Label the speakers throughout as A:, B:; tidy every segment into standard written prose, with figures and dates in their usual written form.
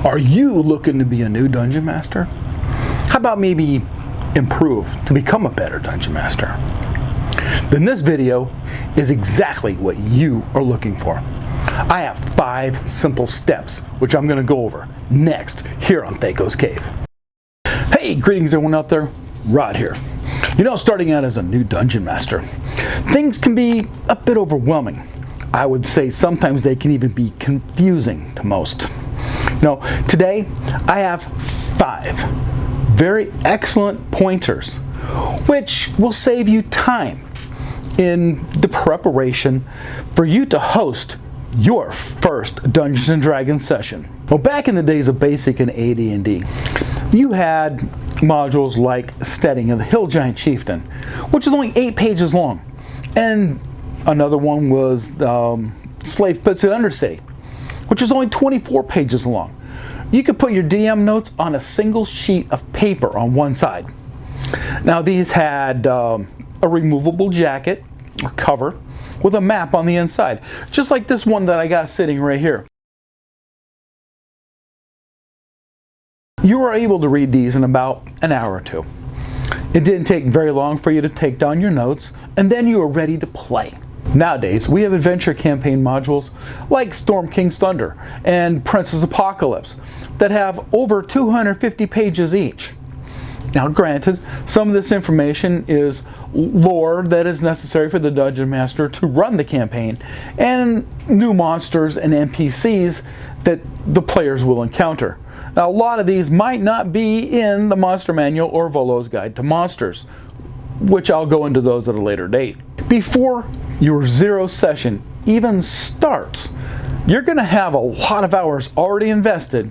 A: Are you looking to be a new Dungeon Master? How about maybe improve to become a better Dungeon Master? Then this video is exactly what you are looking for. I have 5 simple steps which I'm going to go over next here on Thaco's Cave. Hey, greetings everyone out there, Rod here. You know, starting out as a new Dungeon Master, things can be a bit overwhelming. I would say sometimes they can even be confusing to most. Now, today I have 5 very excellent pointers which will save you time in the preparation for you to host your first Dungeons and Dragons session. Well, back in the days of Basic and AD&D, you had modules like Steading of the Hill Giant Chieftain, which is only 8 pages long, and another one was Slave Pits at Undercity, which is only 24 pages long. You could put your DM notes on a single sheet of paper on one side. Now these had a removable jacket or cover with a map on the inside, just like this one that I got sitting right here. You were able to read these in about an hour or 2. It didn't take very long for you to take down your notes, and then you were ready to play. Nowadays, we have adventure campaign modules like Storm King's Thunder and Prince's Apocalypse that have over 250 pages each. Now granted, some of this information is lore that is necessary for the Dungeon Master to run the campaign, and new monsters and NPCs that the players will encounter. Now a lot of these might not be in the Monster Manual or Volo's Guide to Monsters, which I'll go into those at a later date. Before your 0 session even starts, you're going to have a lot of hours already invested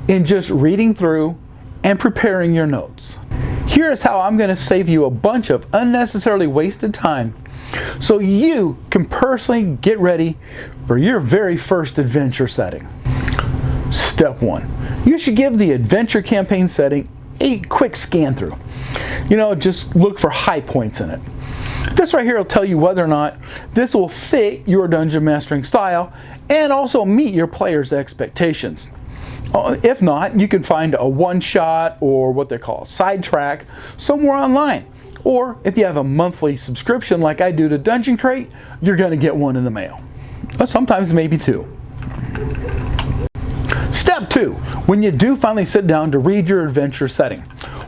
A: in just reading through and preparing your notes. Here's how I'm going to save you a bunch of unnecessarily wasted time so you can personally get ready for your very first adventure setting. Step 1. You should give the adventure campaign setting a quick scan through. You know, just look for high points in it. This right here will tell you whether or not this will fit your dungeon mastering style and also meet your players' expectations. If not, you can find a one-shot or what they call a sidetrack somewhere online. Or if you have a monthly subscription like I do to Dungeon Crate, you're going to get one in the mail. Sometimes maybe 2. Step 2. When you do finally sit down to read your adventure setting,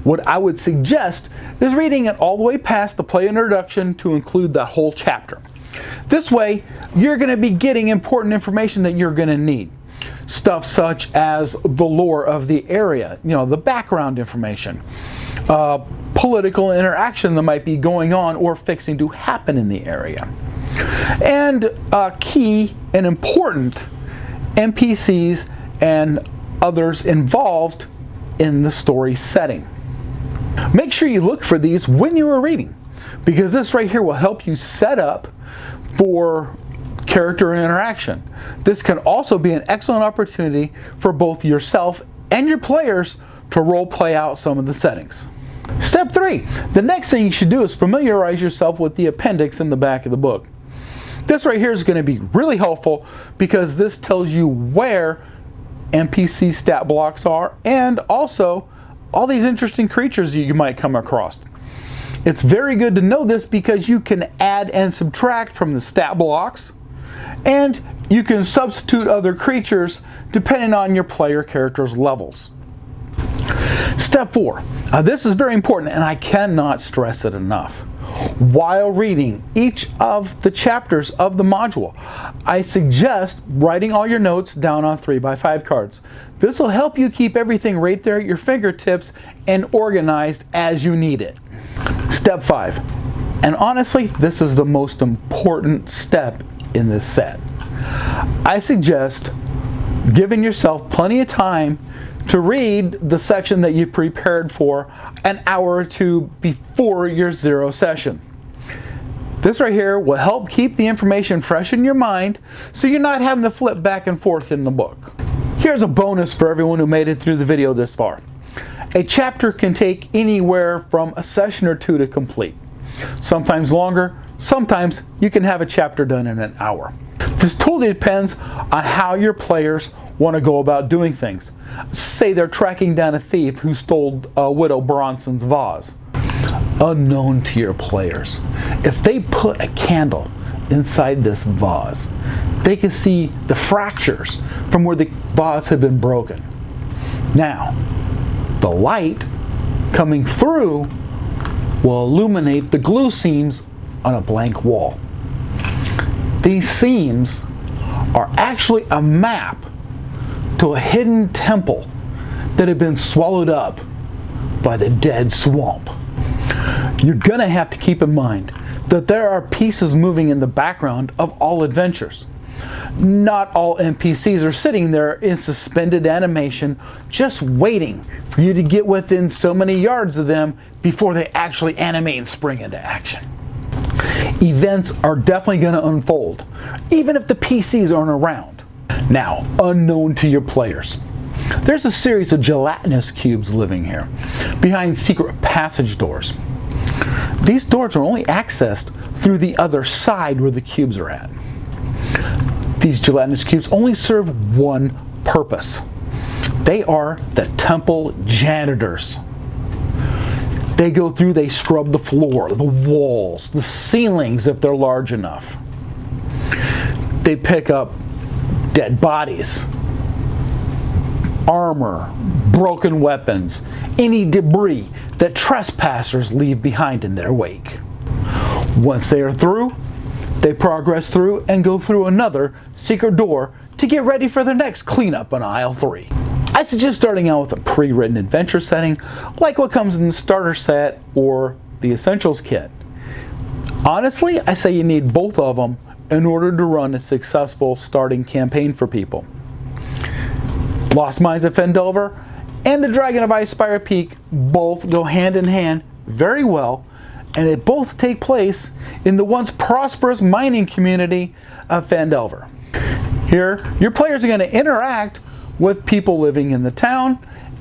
A: what I would suggest is reading it all the way past the play introduction to include that whole chapter. This way, you're going to be getting important information that you're going to need. Stuff such as the lore of the area, you know, the background information, political interaction that might be going on or fixing to happen in the area, and key and important NPCs and others involved in the story setting. Make sure you look for these when you are reading, because this right here will help you set up for character interaction. This can also be an excellent opportunity for both yourself and your players to role play out some of the settings. Step 3. The next thing you should do is familiarize yourself with the appendix in the back of the book. This right here is going to be really helpful because this tells you where NPC stat blocks are and also all these interesting creatures you might come across. It's very good to know this because you can add and subtract from the stat blocks, and you can substitute other creatures depending on your player character's levels. Step 4. This is very important and I cannot stress it enough. While reading each of the chapters of the module, I suggest writing all your notes down on 3x5 cards. This will help you keep everything right there at your fingertips and organized as you need it. Step 5. And honestly, this is the most important step in this set. I suggest giving yourself plenty of time to read the section that you prepared for an hour or 2 before your 0 session. This right here will help keep the information fresh in your mind so you're not having to flip back and forth in the book. Here's a bonus for everyone who made it through the video this far. A chapter can take anywhere from a session or 2 to complete. Sometimes longer, sometimes you can have a chapter done in an hour. This totally depends on how your players want to go about doing things. Say they're tracking down a thief who stole Widow Bronson's vase. Unknown to your players, if they put a candle inside this vase, they can see the fractures from where the vase had been broken. Now, the light coming through will illuminate the glue seams on a blank wall. These seams are actually a map to a hidden temple that had been swallowed up by the dead swamp. You're gonna have to keep in mind that there are pieces moving in the background of all adventures. Not all NPCs are sitting there in suspended animation just waiting for you to get within so many yards of them before they actually animate and spring into action. Events are definitely going to unfold, even if the PCs aren't around. Now, unknown to your players, there's a series of gelatinous cubes living here, behind secret passage doors. These doors are only accessed through the other side where the cubes are at. These gelatinous cubes only serve one purpose. They are the temple janitors. They go through, they scrub the floor, the walls, the ceilings if they're large enough. They pick up dead bodies, armor, broken weapons, any debris that trespassers leave behind in their wake. Once they are through, they progress through and go through another secret door to get ready for their next cleanup on aisle 3. I suggest starting out with a pre-written adventure setting like what comes in the starter set or the essentials kit. Honestly, I say you need both of them in order to run a successful starting campaign for people. Lost Mines of Phandelver and the Dragon of Icespire Peak both go hand in hand very well, and they both take place in the once prosperous mining community of Phandelver. Here, your players are going to interact with people living in the town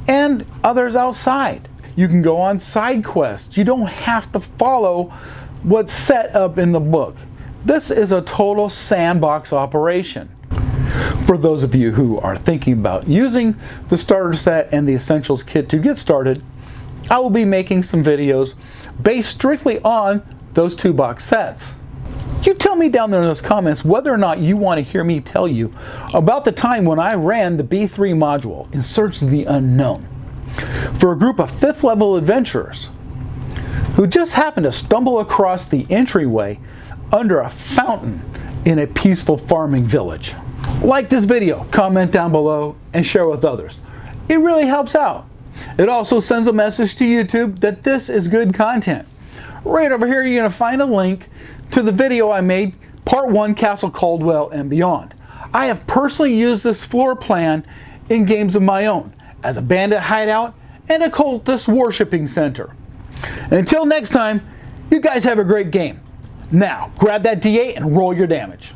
A: and others outside. You can go on side quests. You don't have to follow what's set up in the book. This is a total sandbox operation. For those of you who are thinking about using the starter set and the essentials kit to get started, I will be making some videos based strictly on those 2-box sets. You tell me down there in those comments whether or not you want to hear me tell you about the time when I ran the B3 module in Search of the Unknown for a group of 5th level adventurers who just happened to stumble across the entryway under a fountain in a peaceful farming village. Like this video, comment down below, and share with others. It really helps out. It also sends a message to YouTube that this is good content. Right over here you're going to find a link to the video I made, Part 1, Castle Caldwell and Beyond. I have personally used this floor plan in games of my own, as a bandit hideout and a cultist worshipping center. Until next time, you guys have a great game. Now, grab that D8 and roll your damage.